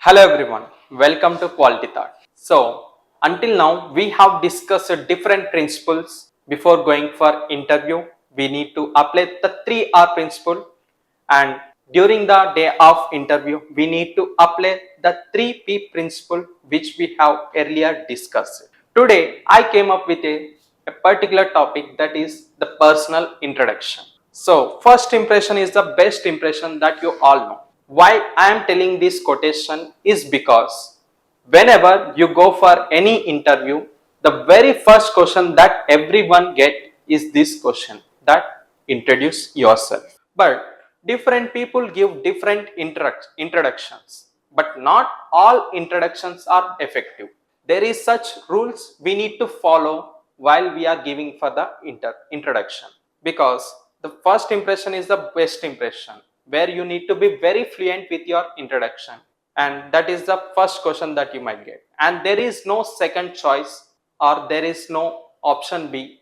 Hello everyone, welcome to Quality Thought. So, until now we have discussed different principles before going for interview. We need to apply the 3R principle, and during the day of interview we need to apply the 3P principle which we have earlier discussed. Today I came up with a particular topic, that is the personal introduction. So, first impression is the best impression that you all know. Why I am telling this quotation is because whenever you go for any interview, the very first question that everyone get is this question, that introduce yourself. But different people give different introductions, but not all introductions are effective. There is such rules we need to follow while we are giving for the introduction, because the first impression is the best impression, where you need to be very fluent with your introduction, and that is the first question that you might get, and there is no second choice, or there is no option B,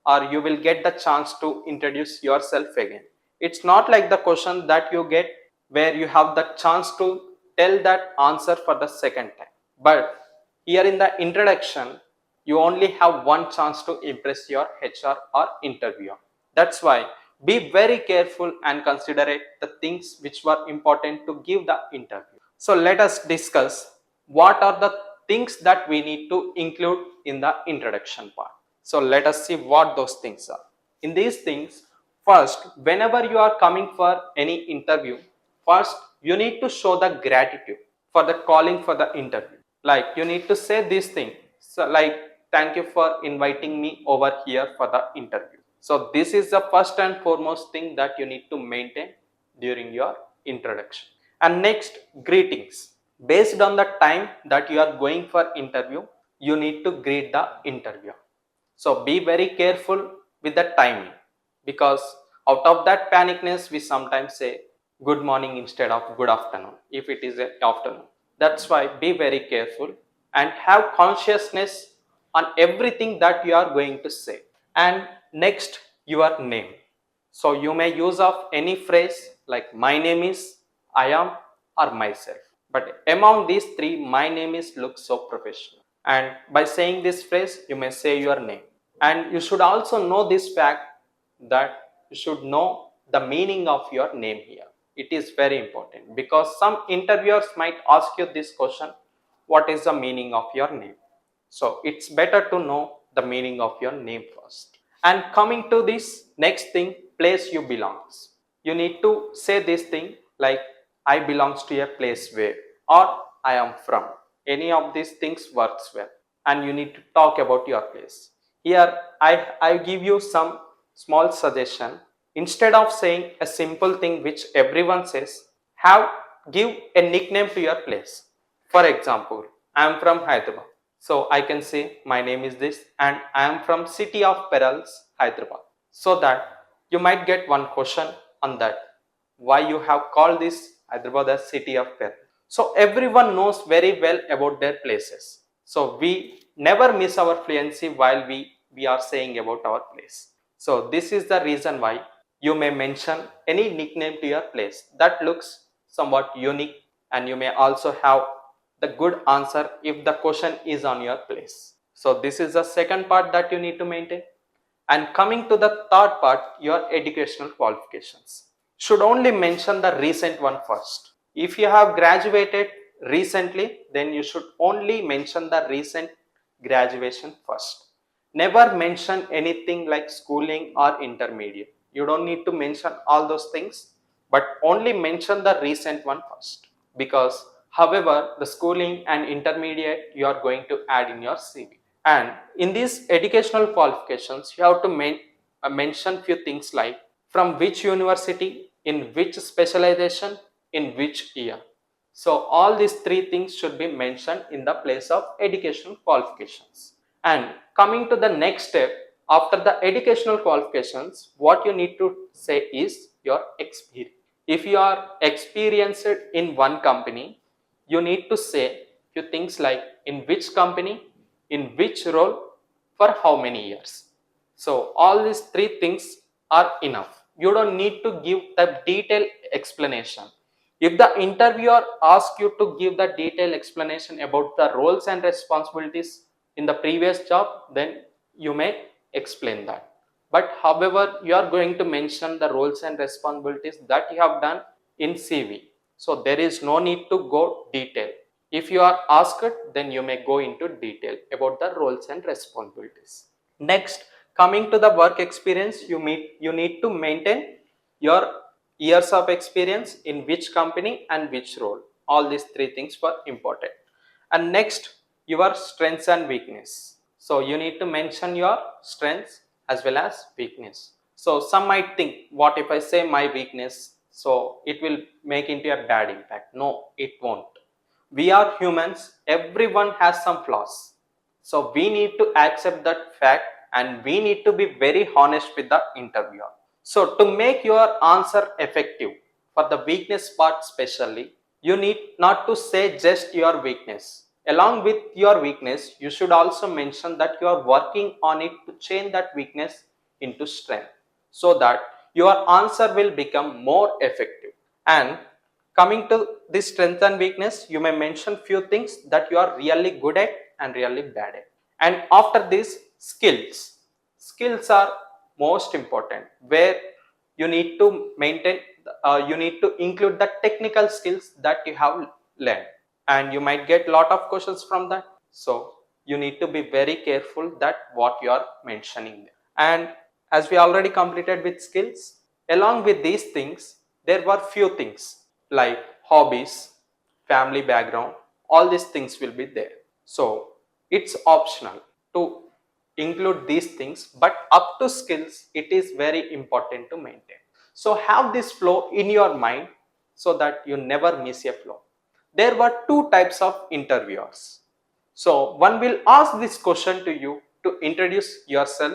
or you will get the chance to introduce yourself again. It's not like the question that you get where you have the chance to tell that answer for the second time. But here in the introduction, you only have one chance to impress your HR or interviewer. That's why be very careful and considerate the things which were important to give the interview. So let us discuss what are the things that we need to include in the introduction part. So let us see what those things are. In these things, first, whenever you are coming for any interview, first you need to show the gratitude for the calling for the interview. Like you need to say this thing. So like, thank you for inviting me over here for the interview. So this is the first and foremost thing that you need to maintain during your introduction. And next, greetings. Based on the time that you are going for interview, you need to greet the interviewer. So be very careful with the timing, because out of that panicness we sometimes say good morning instead of good afternoon if it is an afternoon. That's why be very careful and have consciousness on everything that you are going to say. And next, your name. So you may use of any phrase like my name is, I am, or myself. But among these three, my name is looks so professional. And by saying this phrase, you may say your name. And you should also know this fact, that you should know the meaning of your name here. It is very important, because some interviewers might ask you this question, what is the meaning of your name? So it's better to know the meaning of your name first. And coming to this next thing, place you belongs. You need to say this thing like I belongs to a place where, or I am from. Any of these things works well. And you need to talk about your place. Here I give you some small suggestion. Instead of saying a simple thing which everyone says, give a nickname to your place. For example, I am from Hyderabad. So I can say my name is this and I am from city of Perils, Hyderabad. So that you might get one question on that. Why you have called this Hyderabad as city of Perils? So everyone knows very well about their places. So we never miss our fluency while we are saying about our place. So this is the reason why you may mention any nickname to your place that looks somewhat unique, and you may also have the good answer if the question is on your place. So this is the second part that you need to maintain. And coming to the third part, your educational qualifications. Should only mention the recent one first. If you have graduated recently, then you should only mention the recent graduation first. Never mention anything like schooling or intermediate. You don't need to mention all those things, but only mention the recent one first. Because however, the schooling and intermediate you are going to add in your CV. And in these educational qualifications, you have to mention few things like from which university, in which specialization, in which year. So all these three things should be mentioned in the place of educational qualifications. And coming to the next step, after the educational qualifications, what you need to say is your experience. If you are experienced in one company, you need to say few things like in which company, in which role, for how many years. So all these three things are enough. You don't need to give the detailed explanation. If the interviewer asks you to give the detailed explanation about the roles and responsibilities in the previous job, then you may explain that. But however, you are going to mention the roles and responsibilities that you have done in CV. So there is no need to go detail. If you are asked, then you may go into detail about the roles and responsibilities. Next, coming to the work experience, you need to maintain your years of experience in which company and which role. All these three things were important. And next, your strengths and weakness. So you need to mention your strengths as well as weakness. So some might think, what if I say my weakness? So it will make into a bad impact. No, it won't. We are humans, everyone has some flaws. So we need to accept that fact and we need to be very honest with the interviewer. So to make your answer effective, for the weakness part especially, you need not to say just your weakness. Along with your weakness, you should also mention that you are working on it to change that weakness into strength so that your answer will become more effective. And coming to this strength and weakness, you may mention few things that you are really good at and really bad at. And after this, skills. Skills are most important, where you need to maintain, you need to include the technical skills that you have learned. And you might get lot of questions from that. So you need to be very careful that what you are mentioning there. And as we already completed with skills, along with these things, there were few things like hobbies, family background, all these things will be there. So it's optional to include these things, but up to skills, it is very important to maintain. So have this flow in your mind so that you never miss a flow. There were two types of interviewers. So one will ask this question to you to introduce yourself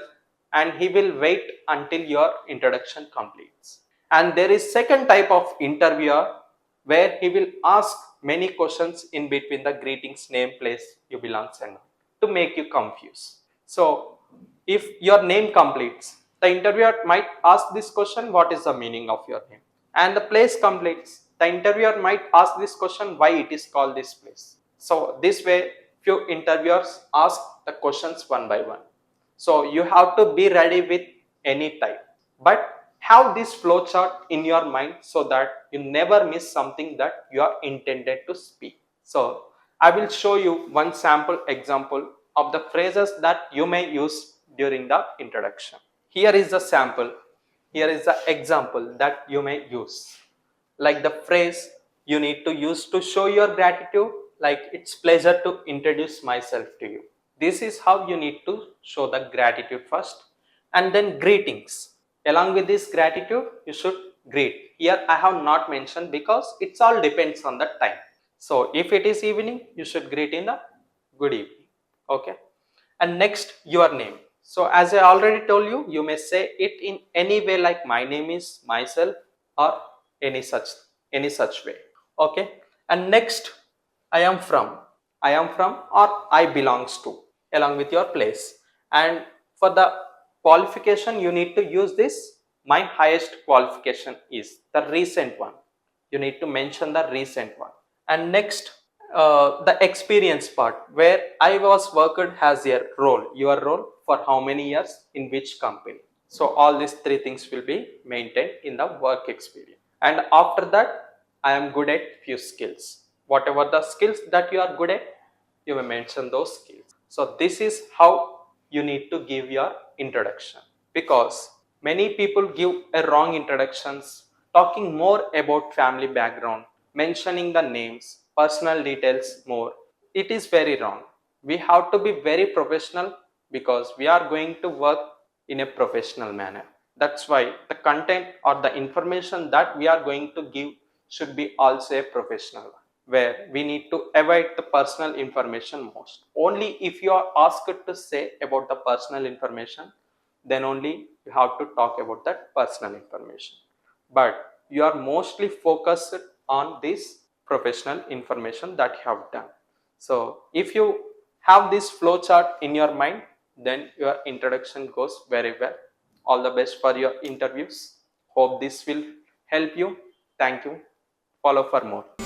and he will wait until your introduction completes. And there is second type of interviewer where he will ask many questions in between the greetings, name, place you belong and all, to make you confused. So if your name completes, the interviewer might ask this question, what is the meaning of your name? And the place completes, the interviewer might ask this question, why it is called this place. So this way, few interviewers ask the questions one by one. So you have to be ready with any type, but have this flowchart in your mind so that you never miss something that you are intended to speak. So I will show you one sample example of the phrases that you may use during the introduction. Here is the sample. Here is the example that you may use. Like the phrase you need to use to show your gratitude, like it's pleasure to introduce myself to you. This is how you need to show the gratitude first. And then greetings. Along with this gratitude, you should greet. Here I have not mentioned because it's all depends on the time. So if it is evening, you should greet in the good evening. Okay. And next, your name. So as I already told you, you may say it in any way like my name is, myself, or any such way. Okay. And next, I am from. I am from or I belongs to along with your place. And for the qualification, you need to use this. My highest qualification is the recent one. You need to mention the recent one. And next, the experience part, where I was worked as a role, your role for how many years in which company. So all these three things will be maintained in the work experience. And after that, I am good at few skills. Whatever the skills that you are good at, you may mention those skills. So this is how you need to give your introduction, because many people give a wrong introductions, talking more about family background, mentioning the names, personal details more. It is very wrong. We have to be very professional because we are going to work in a professional manner. That's why the content or the information that we are going to give should be also a professional one, where we need to avoid the personal information most. Only if you are asked to say about the personal information, then only you have to talk about that personal information. But you are mostly focused on this professional information that you have done. So if you have this flowchart in your mind, then your introduction goes very well. All the best for your interviews. Hope this will help you. Thank you Follow for more.